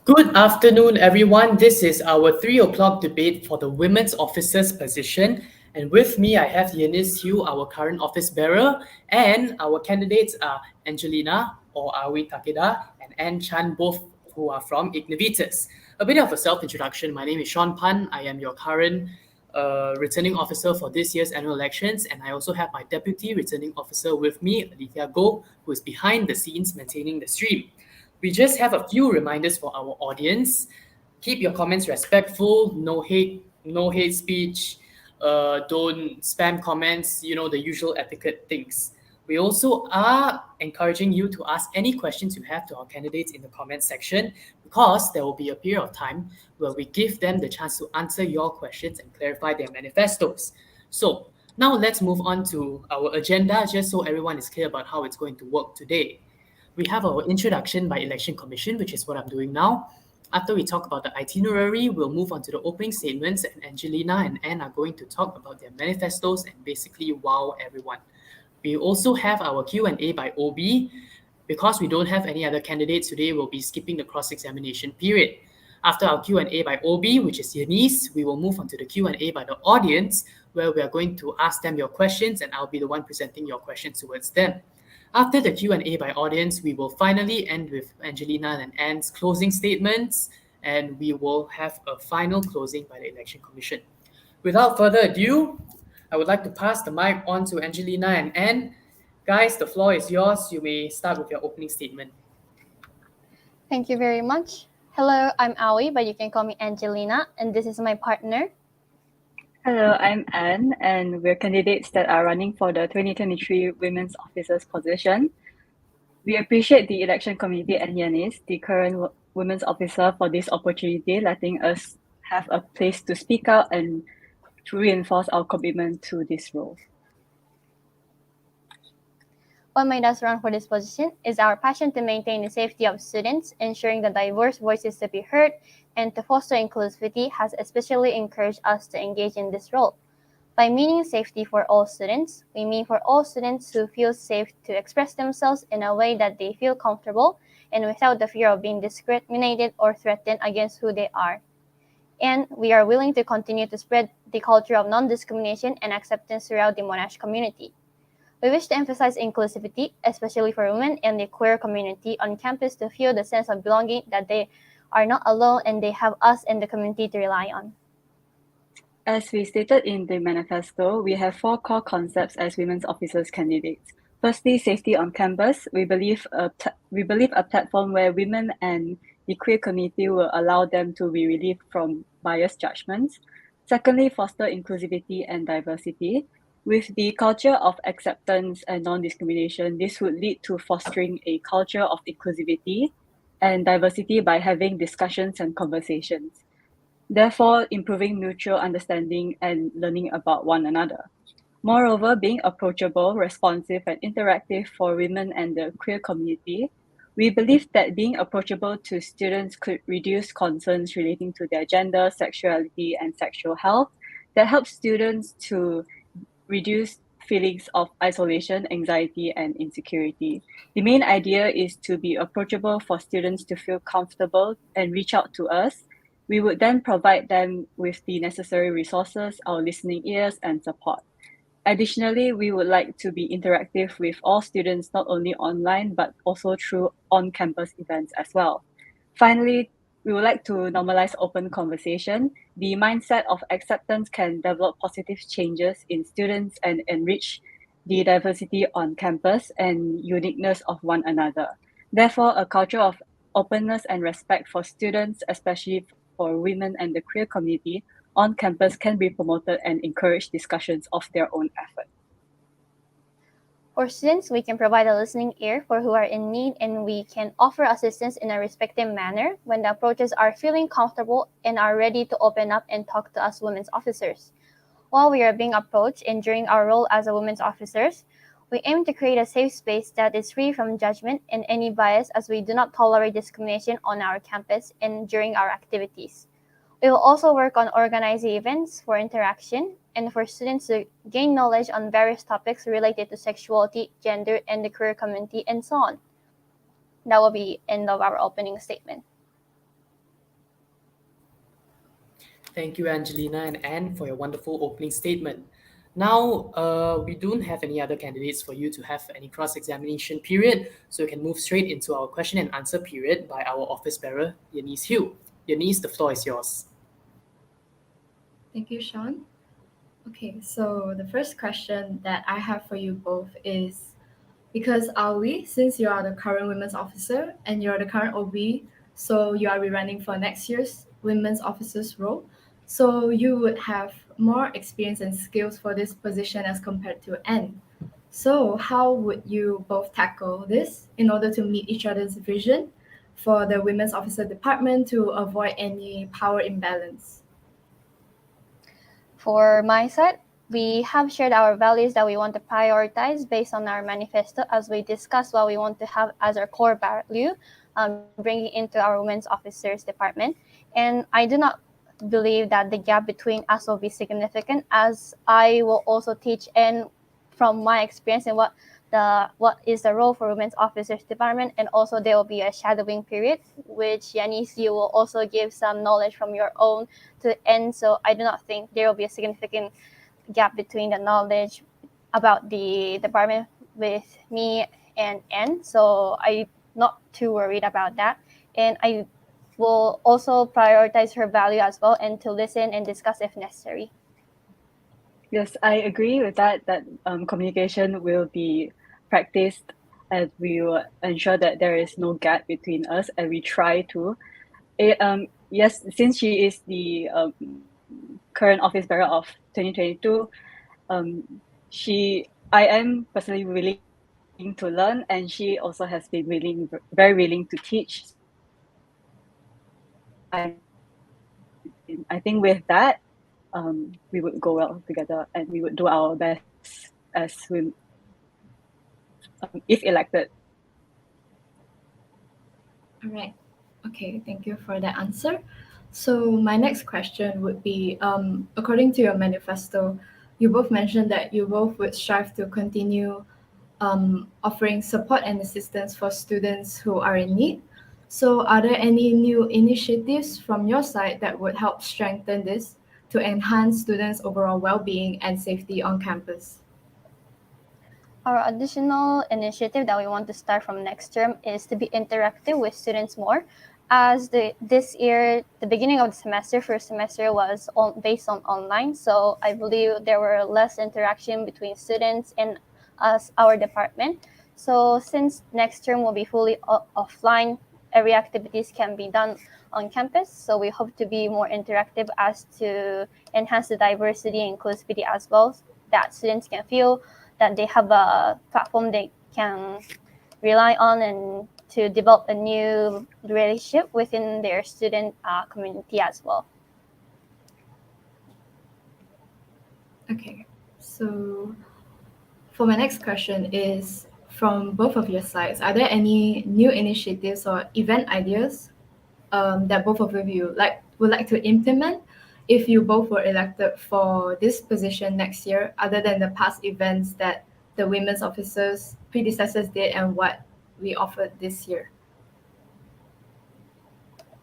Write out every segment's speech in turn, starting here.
Good afternoon, everyone. This is our 3 o'clock debate for the women's officers position. And with me, I have Eunice Hugh, our current office bearer, and our candidates are Angelina or Awi Takeda and Anne Chan, both who are from Ignivitas. A bit of a self-introduction. My name is Sean Pan. I am your current returning officer for this year's annual elections, and I also have my deputy returning officer with me, Alithia Goh, who is behind the scenes maintaining the stream. We just have a few reminders for our audience. Keep your comments respectful, no hate speech, don't spam comments, the usual etiquette things. We also are encouraging you to ask any questions you have to our candidates in the comment section because there will be a period of time where we give them the chance to answer your questions and clarify their manifestos. So now let's move on to our agenda just so everyone is clear about how it's going to work today. We have our introduction by Election Commission, which is what I'm doing now. After we talk about the itinerary, we'll move on to the opening statements, and Angelina and Anne are going to talk about their manifestos and basically wow everyone. We also have our Q&A by OB. Because we don't have any other candidates today, we'll be skipping the cross-examination period. After our Q&A by OB, which is Eunice, we will move on to the Q&A by the audience, where we are going to ask them your questions, and I'll be the one presenting your questions towards them. After the Q&A by audience, we will finally end with Angelina and Anne's closing statements, and we will have a final closing by the Election Commission. Without further ado, I would like to pass the mic on to Angelina and Anne. Guys, the floor is yours. You may start with your opening statement. Thank you very much. Hello, I'm Aoi, but you can call me Angelina, and this is my partner. Hello, I'm Anne, and we're candidates that are running for the 2023 Women's Officers position. We appreciate the election committee and Yanis, the current women's officer, for this opportunity, letting us have a place to speak out and to reinforce our commitment to this role. What made us run for this position is our passion to maintain the safety of students, ensuring the diverse voices to be heard, and to foster inclusivity has especially encouraged us to engage in this role. By meaning safety for all students, we mean for all students who feel safe to express themselves in a way that they feel comfortable and without the fear of being discriminated or threatened against who they are. And we are willing to continue to spread the culture of non-discrimination and acceptance throughout the Monash community. We wish to emphasize inclusivity, especially for women and the queer community on campus, to feel the sense of belonging that they are not alone and they have us and the community to rely on. As we stated in the manifesto, we have 4 core concepts as women's officers candidates. Firstly, safety on campus. We believe a platform where women and the queer community will allow them to be relieved from biased judgments. Secondly, foster inclusivity and diversity. With the culture of acceptance and non-discrimination, this would lead to fostering a culture of inclusivity and diversity by having discussions and conversations, therefore improving mutual understanding and learning about one another. Moreover, being approachable, responsive, and interactive for women and the queer community, we believe that being approachable to students could reduce concerns relating to their gender, sexuality, and sexual health that helps students to reduce feelings of isolation, anxiety, and insecurity. The main idea is to be approachable for students to feel comfortable and reach out to us. We would then provide them with the necessary resources, our listening ears, and support. Additionally, we would like to be interactive with all students, not only online, but also through on-campus events as well. Finally, we would like to normalize open conversation. The mindset of acceptance can develop positive changes in students and enrich the diversity on campus and uniqueness of one another. Therefore, a culture of openness and respect for students, especially for women and the queer community on campus, can be promoted and encourage discussions of their own effort. For students, we can provide a listening ear for who are in need, and we can offer assistance in a respectful manner when the approaches are feeling comfortable and are ready to open up and talk to us women's officers. While we are being approached and during our role as a women's officers, we aim to create a safe space that is free from judgment and any bias, as we do not tolerate discrimination on our campus and during our activities. We will also work on organizing events for interaction and for students to gain knowledge on various topics related to sexuality, gender, and the queer community, and so on. That will be end of our opening statement. Thank you, Angelina and Anne, for your wonderful opening statement. Now, we don't have any other candidates for you to have any cross-examination period, so we can move straight into our question and answer period by our office bearer, Eunice Hugh. Eunice, the floor is yours. Thank you, Sean. Okay, so the first question that I have for you both is because Ali, since you are the current women's officer and you're the current OB, so you are rerunning for next year's women's officer's role, so you would have more experience and skills for this position as compared to N. So how would you both tackle this in order to meet each other's vision for the women's officer department to avoid any power imbalance? For my side, we have shared our values that we want to prioritize based on our manifesto as we discuss what we want to have as our core value, bringing into our women's officers department. And I do not believe that the gap between us will be significant, as I will also teach and from my experience and what is the role for women's officers department, and also there will be a shadowing period, which Yanis, you will also give some knowledge from your own to the end. So I do not think there will be a significant gap between the knowledge about the department with me and Anne. So I'm not too worried about that. And I will also prioritize her value as well and to listen and discuss if necessary. Yes, I agree with that communication will be practiced, and we will ensure that there is no gap between us, and we try to. Yes, since she is the current office bearer of 2022, I am personally willing to learn, and she also has been very willing to teach. I think with that, we would go well together, and we would do our best as we, if elected. All right. Okay, thank you for that answer. So my next question would be, according to your manifesto, you both mentioned that you both would strive to continue offering support and assistance for students who are in need. So are there any new initiatives from your side that would help strengthen this to enhance students' overall well-being and safety on campus? Our additional initiative that we want to start from next term is to be interactive with students more. As this year, the beginning of the semester, first semester was based on online. So I believe there were less interaction between students and us, our department. So since next term will be fully offline, every activities can be done on campus. So we hope to be more interactive as to enhance the diversity and inclusivity as well, that students can feel that they have a platform they can rely on and to develop a new relationship within their student community as well. Okay, so for my next question is from both of your sides, are there any new initiatives or event ideas that both of you would like to implement if you both were elected for this position next year, other than the past events that the women's officers predecessors did and what we offered this year?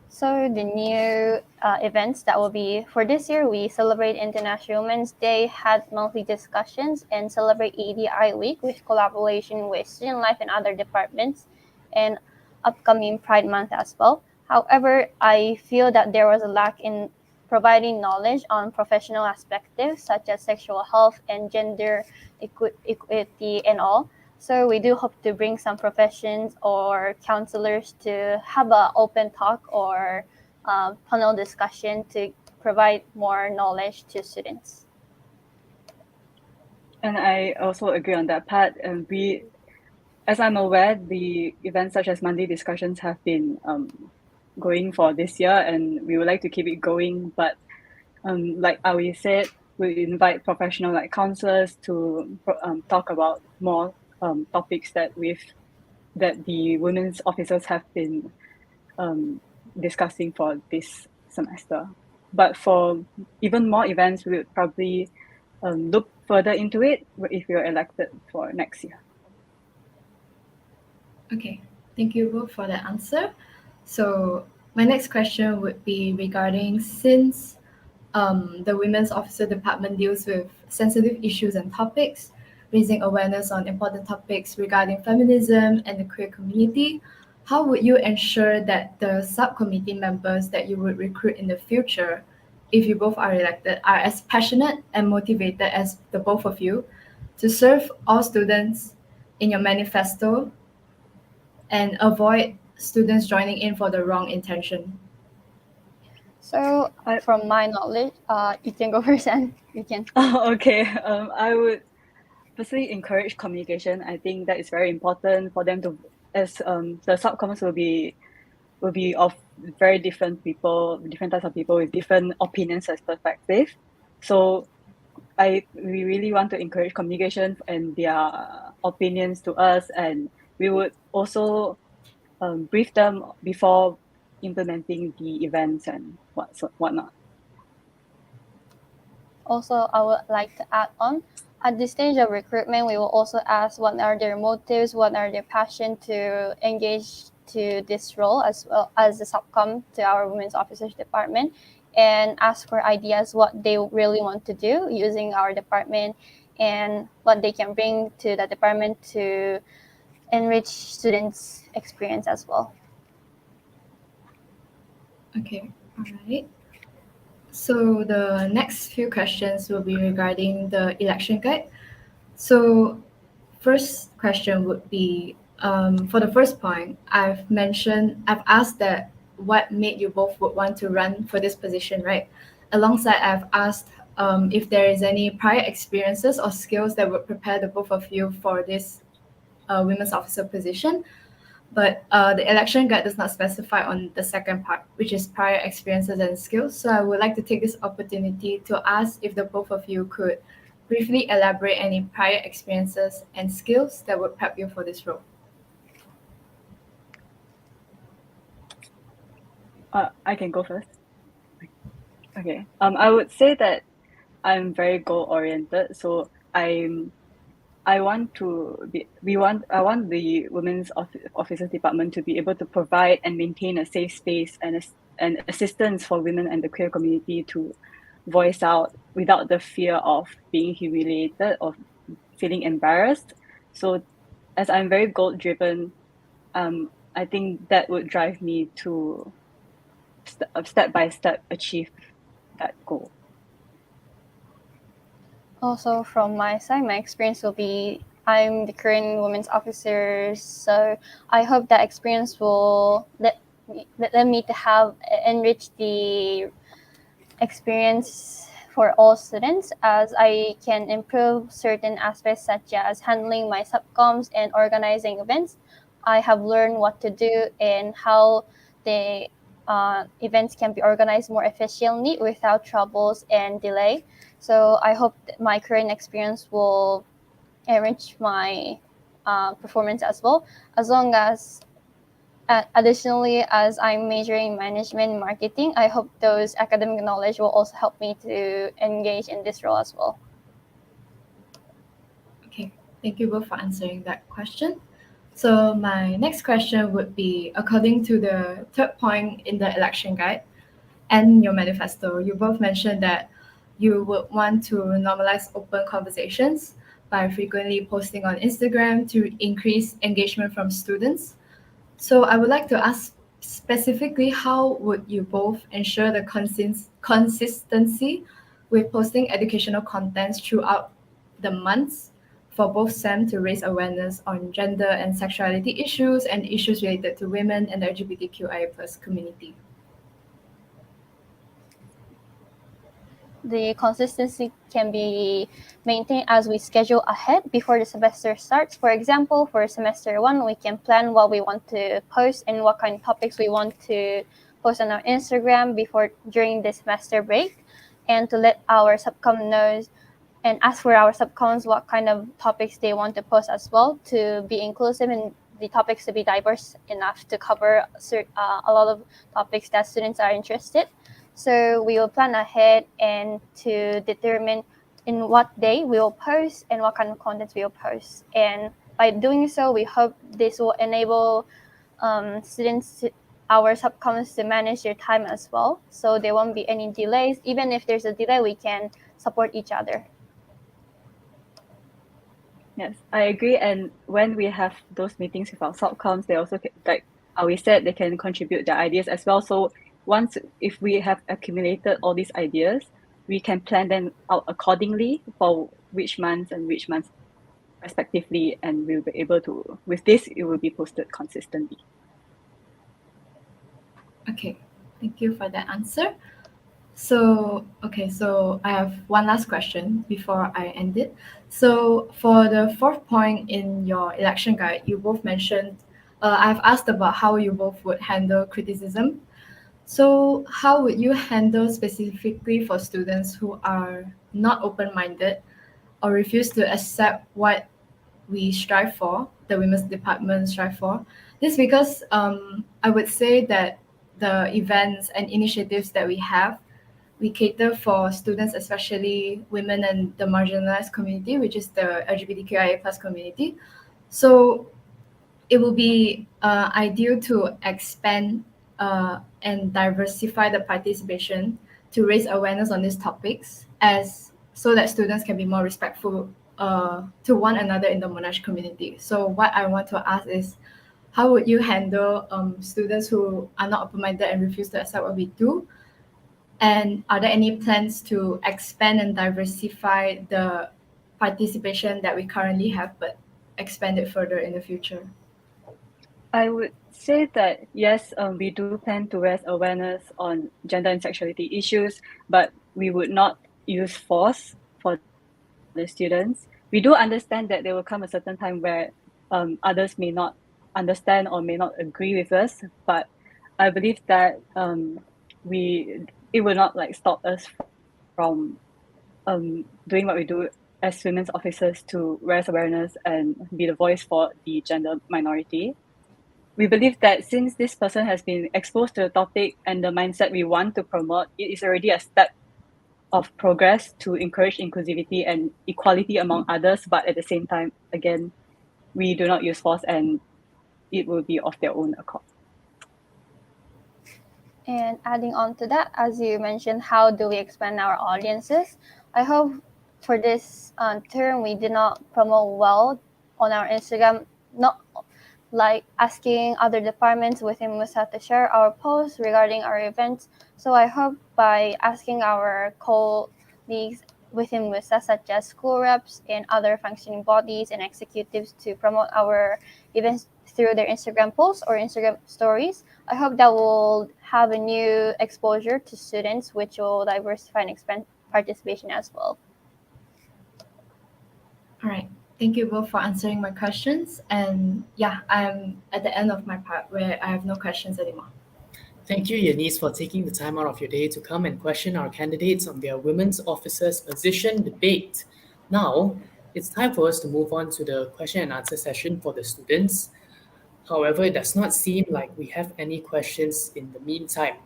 So the new events that will be for this year, we celebrate International Women's Day, had monthly discussions, and celebrate EDI Week with collaboration with Student Life and other departments, and upcoming Pride Month as well. However, I feel that there was a lack in providing knowledge on professional aspects such as sexual health and gender equity and all. So we do hope to bring some professions or counselors to have an open talk or panel discussion to provide more knowledge to students. And I also agree on that part. And as I'm aware, the events such as Monday discussions have been going for this year, and we would like to keep it going. But like Ali said, we invite professional like counselors to talk about more topics that the women's officers have been discussing for this semester. But for even more events, we would probably look further into it if we are elected for next year. Okay, thank you both for that answer. So my next question would be regarding, since the Women's Officer Department deals with sensitive issues and topics, raising awareness on important topics regarding feminism and the queer community. How would you ensure that the subcommittee members that you would recruit in the future, if you both are elected, are as passionate and motivated as the both of you to serve all students in your manifesto and avoid students joining in for the wrong intention? So from my knowledge, you can go first and you can. Okay. I would firstly encourage communication. I think that is very important for them to, as the subcoms will be of very different people, different types of people with different opinions and perspective. So we really want to encourage communication and their opinions to us, and we would also brief them before implementing the events and whatnot. Also, I would like to add on, at this stage of recruitment, we will also ask what are their motives, what are their passion to engage to this role, as well as the subcom to our Women's Officers Department, and ask for ideas what they really want to do using our department and what they can bring to the department to enrich students' experience as well. Okay, all right. So the next few questions will be regarding the election guide. So first question would be, for the first point, I've asked that what made you both would want to run for this position, right? Alongside, I've asked if there is any prior experiences or skills that would prepare the both of you for this women's officer position. But the election guide does not specify on the second part, which is prior experiences and skills. So I would like to take this opportunity to ask if the both of you could briefly elaborate any prior experiences and skills that would prep you for this role. I can go first. Okay. I would say that I'm very goal oriented, so I want the Women's Officers Department to be able to provide and maintain a safe space and assistance for women and the queer community to voice out without the fear of being humiliated or feeling embarrassed. So as I'm very goal driven, I think that would drive me to step by step achieve that goal. Also, from my side, my experience will be I'm the current women's officer, so I hope that experience will let me to have enrich the experience for all students, as I can improve certain aspects such as handling my subcoms and organizing events. I have learned what to do and how the events can be organized more efficiently without troubles and delay. So I hope that my current experience will enrich my performance as well, as long as additionally, as I'm majoring in management and marketing, I hope those academic knowledge will also help me to engage in this role as well. Okay, thank you both for answering that question. So my next question would be, according to the third point in the election guide and your manifesto, you both mentioned that you would want to normalize open conversations by frequently posting on Instagram to increase engagement from students. So I would like to ask specifically, how would you both ensure the consistency with posting educational contents throughout the months for both SEM to raise awareness on gender and sexuality issues and issues related to women and the LGBTQIA+ community? The consistency can be maintained as we schedule ahead before the semester starts. For example, for semester 1, we can plan what we want to post and what kind of topics we want to post on our Instagram during the semester break, and to let our subcom know and ask for our subcoms what kind of topics they want to post as well, to be inclusive and the topics to be diverse enough to cover a lot of topics that students are interested. So we will plan ahead and to determine in what day we will post and what kind of content we will post. And by doing so, we hope this will enable students our subcoms to manage their time as well, so there won't be any delays. Even if there's a delay, we can support each other. Yes, I agree. And when we have those meetings with our subcoms, they also, like we said, they can contribute their ideas as well. So if we have accumulated all these ideas, we can plan them out accordingly for which months respectively, and we'll be able to, with this, it will be posted consistently. Okay, thank you for that answer. So I have one last question before I end it. So for the fourth point in your election guide, you both mentioned, I've asked about how you both would handle criticism. So how would you handle specifically for students who are not open-minded or refuse to accept what we strive for, the women's department strive for? This because I would say that the events and initiatives that we have, we cater for students, especially women and the marginalized community, which is the LGBTQIA plus community. So it will be ideal to expand and diversify the participation to raise awareness on these topics, as so that students can be more respectful to one another in the Monash community. So what I want to ask is, how would you handle students who are not open-minded and refuse to accept what we do? And are there any plans to expand and diversify the participation that we currently have, but expand it further in the future? I would say that yes, we do plan to raise awareness on gender and sexuality issues, but we would not use force for the students. We do understand that there will come a certain time where others may not understand or may not agree with us, but I believe that it will not stop us from doing what we do as women's officers to raise awareness and be the voice for the gender minority. We believe that since this person has been exposed to the topic and the mindset we want to promote, it is already a step of progress to encourage inclusivity and equality among others, but at the same time, again, we do not use force and it will be of their own accord. And adding on to that, as you mentioned, how do we expand our audiences? I hope for this term we did not promote well on our Instagram, not like asking other departments within MUSA to share our posts regarding our events. So I hope by asking our colleagues within MUSA, such as school reps and other functioning bodies and executives, to promote our events through their Instagram posts or Instagram stories, I hope that will have a new exposure to students, which will diversify and expand participation as well. All right. Thank you both for answering my questions. And yeah, I'm at the end of my part where I have no questions anymore. Thank you, Eunice, for taking the time out of your day to come and question our candidates on their women's officers position debate. Now, it's time for us to move on to the question and answer session for the students. However, it does not seem like we have any questions in the meantime.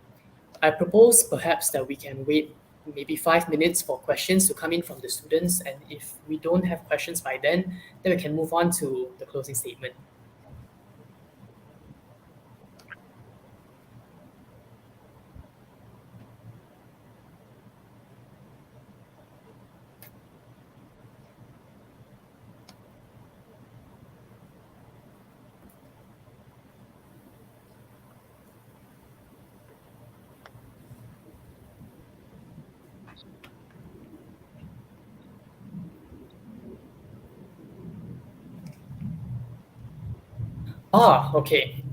I propose perhaps that we can wait maybe 5 minutes for questions to come in from the students, and if we don't have questions by then we can move on to the closing statement. Okay.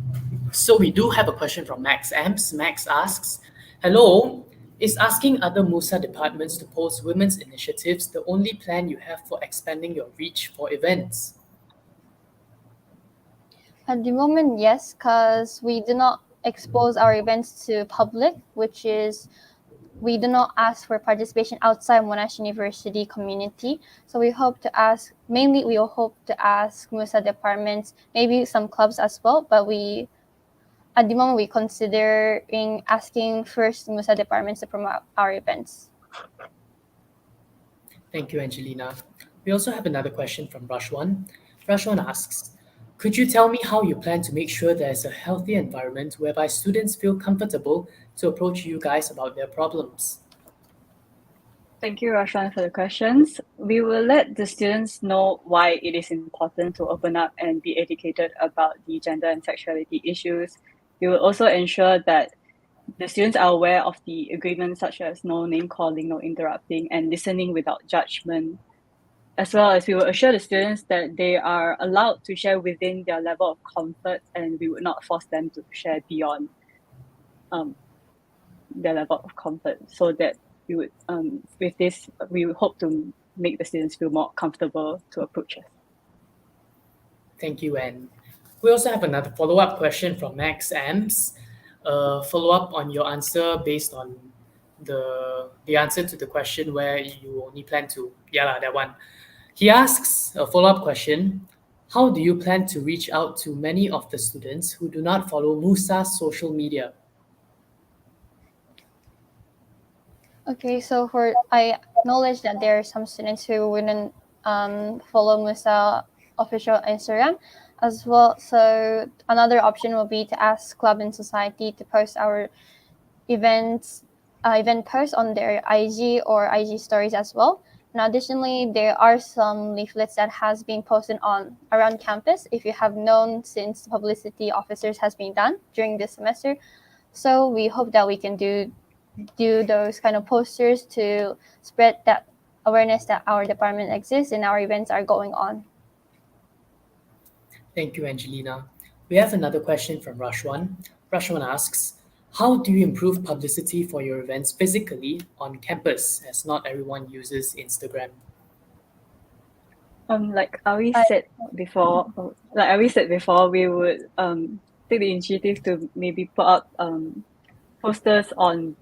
So we do have a question from Max Amps. Max asks, hello, is asking other MUSA departments to post women's initiatives the only plan you have for expanding your reach for events? At the moment, yes, because we do not expose our events to public, which is we do not ask for participation outside Monash University community. So we hope to ask, mainly we will hope to ask MUSA departments, maybe some clubs as well, but at the moment, we're considering asking first MUSA departments to promote our events. Thank you, Angelina. We also have another question from Rashwan. Rashwan asks, Could you tell me how you plan to make sure there's a healthy environment whereby students feel comfortable to approach you guys about their problems? Thank you, Roshan, for the questions. We will let the students know why it is important to open up and be educated about the gender and sexuality issues. We will also ensure that the students are aware of the agreements such as no name calling, no interrupting, and listening without judgment. As well as we will assure the students that they are allowed to share within their level of comfort, and we would not force them to share beyond their level of comfort, so that we would with this we would hope to make the students feel more comfortable to approach us. Thank you, Anne. We also have another follow-up question from Max Amps. Follow-up on your answer based on the answer to the question where you only plan to, that one. He asks a follow-up question. How do you plan to reach out to many of the students who do not follow MUSA's social media? Okay, so I acknowledge that there are some students who wouldn't follow MUSA official Instagram as well. So another option will be to ask club and society to post our event posts on their IG or IG stories as well. And additionally, there are some leaflets that has been posted on around campus, if you have known, since publicity officers has been done during this semester. So we hope that we can do those kind of posters to spread that awareness that our department exists and our events are going on. Thank you, Angelina. We have another question from Rashwan. Rashwan asks, how do you improve publicity for your events physically on campus, as not everyone uses Instagram? Like Awi said before, we would take the initiative to maybe put up posters on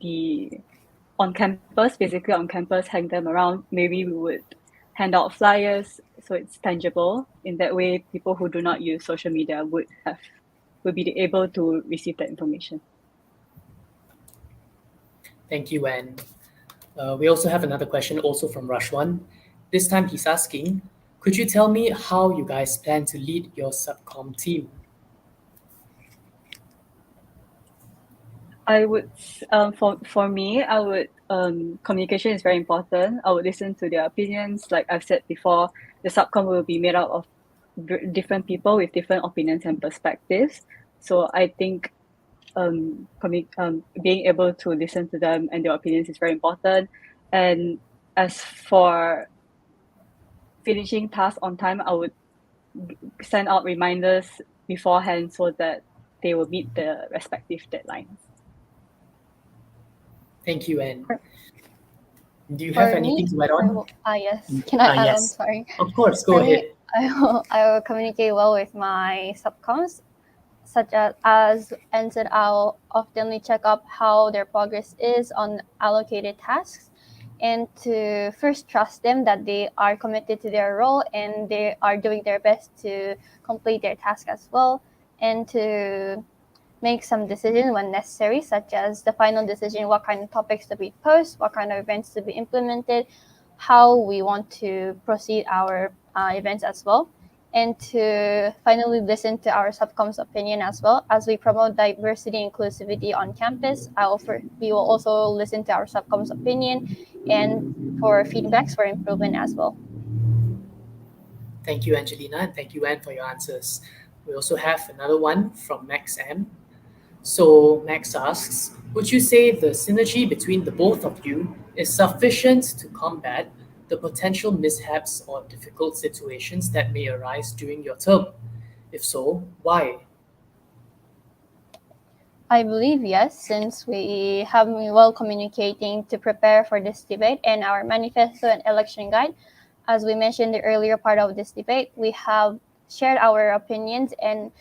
campus, basically on campus, hang them around. Maybe we would hand out flyers so it's tangible. In that way, people who do not use social media would be able to receive that information. Thank you, Anne. We also have another question also from Rashwan. This time he's asking, could you tell me how you guys plan to lead your subcom team? I would, for me, I would, communication is very important. I would listen to their opinions. Like I've said before, the subcom will be made up of different people with different opinions and perspectives. So I think being able to listen to them and their opinions is very important. And as for finishing tasks on time, I would send out reminders beforehand so that they will meet the respective deadlines. Thank you, Anne. Do you have anything to add on? Yes. Can I add on? Yes. Sorry. Of course, go ahead. I will communicate well with my subcoms, such as Anne said, I'll oftenly check up how their progress is on allocated tasks, and to first trust them that they are committed to their role and they are doing their best to complete their task as well, and to make some decisions when necessary, such as the final decision, what kind of topics to be posted, what kind of events to be implemented, how we want to proceed our events as well, and to finally listen to our subcom's opinion as well. As we promote diversity and inclusivity on campus, we will also listen to our subcom's opinion and for feedbacks for improvement as well. Thank you, Angelina, and thank you, Anne, for your answers. We also have another one from Max M. So Max asks, would you say the synergy between the both of you is sufficient to combat the potential mishaps or difficult situations that may arise during your term? If so, why? I believe yes, since we have been well communicating to prepare for this debate and our manifesto and election guide. As we mentioned in the earlier part of this debate, we have shared our opinions and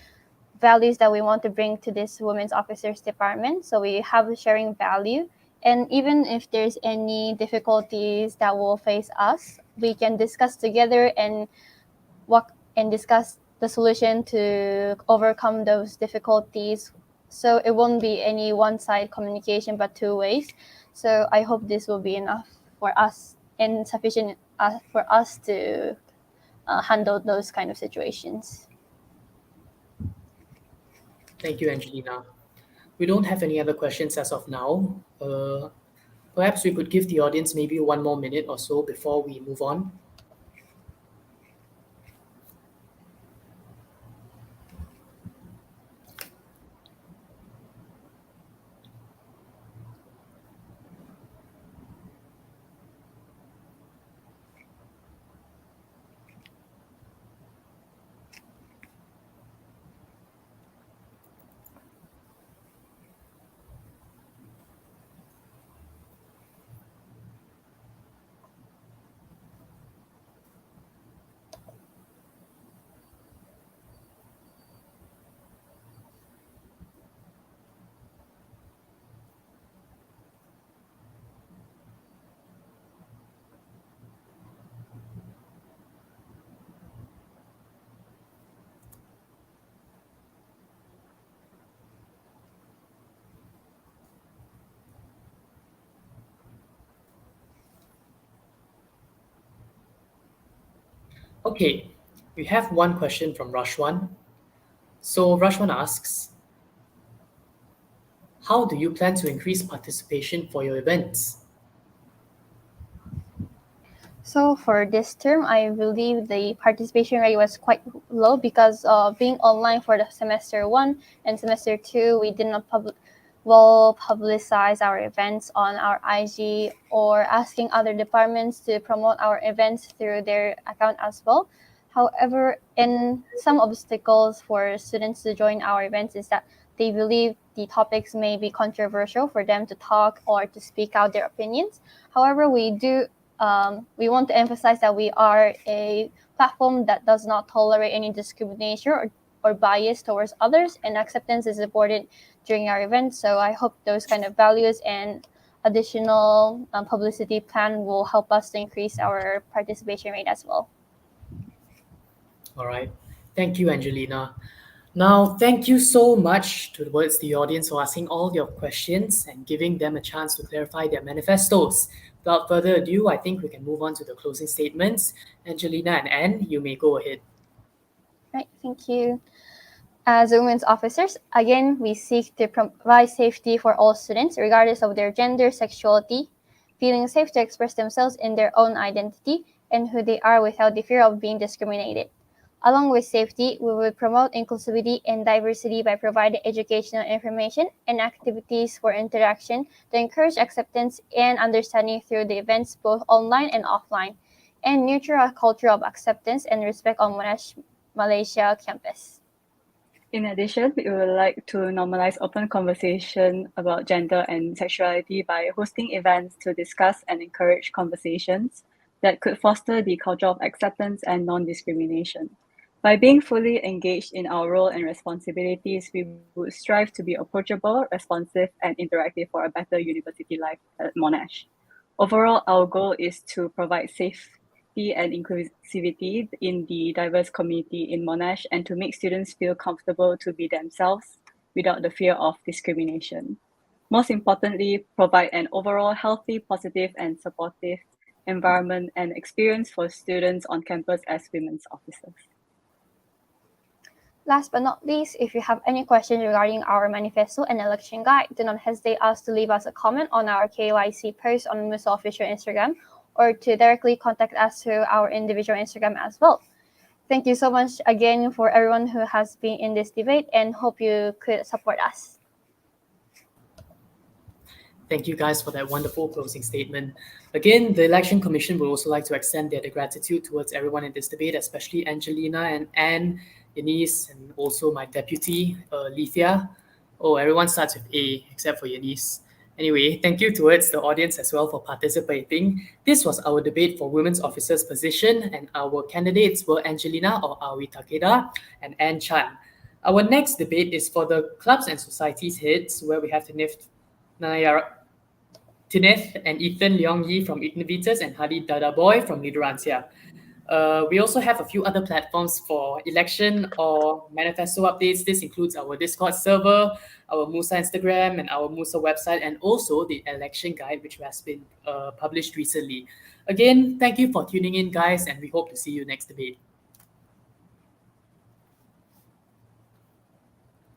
values that we want to bring to this Women's Officers Department. So we have sharing value. And even if there's any difficulties that will face us, we can discuss together and discuss the solution to overcome those difficulties. So it won't be any one-side communication, but two ways. So I hope this will be enough for us and sufficient for us to handle those kind of situations. Thank you, Angelina. We don't have any other questions as of now. Perhaps we could give the audience maybe 1 more minute or so before we move on. Okay, we have one question from Rashwan. So Rashwan asks, how do you plan to increase participation for your events? So for this term, I believe the participation rate was quite low because being online for the semester 1 and semester 2, we did not publicize our events on our IG or asking other departments to promote our events through their account as well. However, in some obstacles for students to join our events is that they believe the topics may be controversial for them to talk or to speak out their opinions. However, we want to emphasize that we are a platform that does not tolerate any discrimination or bias towards others, and acceptance is important during our events. So I hope those kind of values and additional publicity plan will help us to increase our participation rate as well. All right. Thank you, Angelina. Now, thank you so much towards the audience for asking all your questions and giving them a chance to clarify their manifestos. Without further ado, I think we can move on to the closing statements. Angelina and Anne, you may go ahead. Right, thank you. As women's officers, again, we seek to provide safety for all students, regardless of their gender, sexuality, feeling safe to express themselves in their own identity and who they are without the fear of being discriminated. Along with safety, we will promote inclusivity and diversity by providing educational information and activities for interaction to encourage acceptance and understanding through the events both online and offline, and nurture a culture of acceptance and respect on Monash, Malaysia campus. In addition, we would like to normalize open conversation about gender and sexuality by hosting events to discuss and encourage conversations that could foster the culture of acceptance and non-discrimination. By being fully engaged in our role and responsibilities, we would strive to be approachable, responsive, and interactive for a better university life at Monash. Overall, our goal is to provide safety and inclusivity in the diverse community in Monash and to make students feel comfortable to be themselves without the fear of discrimination. Most importantly, provide an overall healthy, positive, and supportive environment and experience for students on campus as women's officers. Last but not least, if you have any questions regarding our manifesto and election guide, do not hesitate to leave us a comment on our KYC post on MUSA official Instagram or to directly contact us through our individual Instagram as well. Thank you so much again for everyone who has been in this debate and hope you could support us. Thank you guys for that wonderful closing statement. Again, the Election Commission would also like to extend their gratitude towards everyone in this debate, especially Angelina and Anne, Eunice, and also my deputy, Lethia. Oh, everyone starts with A except for Eunice. Anyway, thank you towards the audience as well for participating. This was our debate for women's officers position, and our candidates were Angelina or Awi Takeda and Anne Chan. Our next debate is for the clubs and societies heads, where we have Tineth and Ethan Leong Yi from Ignivitas and Hadi Dadaboy from Lideransia. We also have a few other platforms for election or manifesto updates. This includes our Discord server, our MUSA Instagram, and our MUSA website, and also the election guide, which has been published recently. Again, thank you for tuning in, guys, and we hope to see you next debate.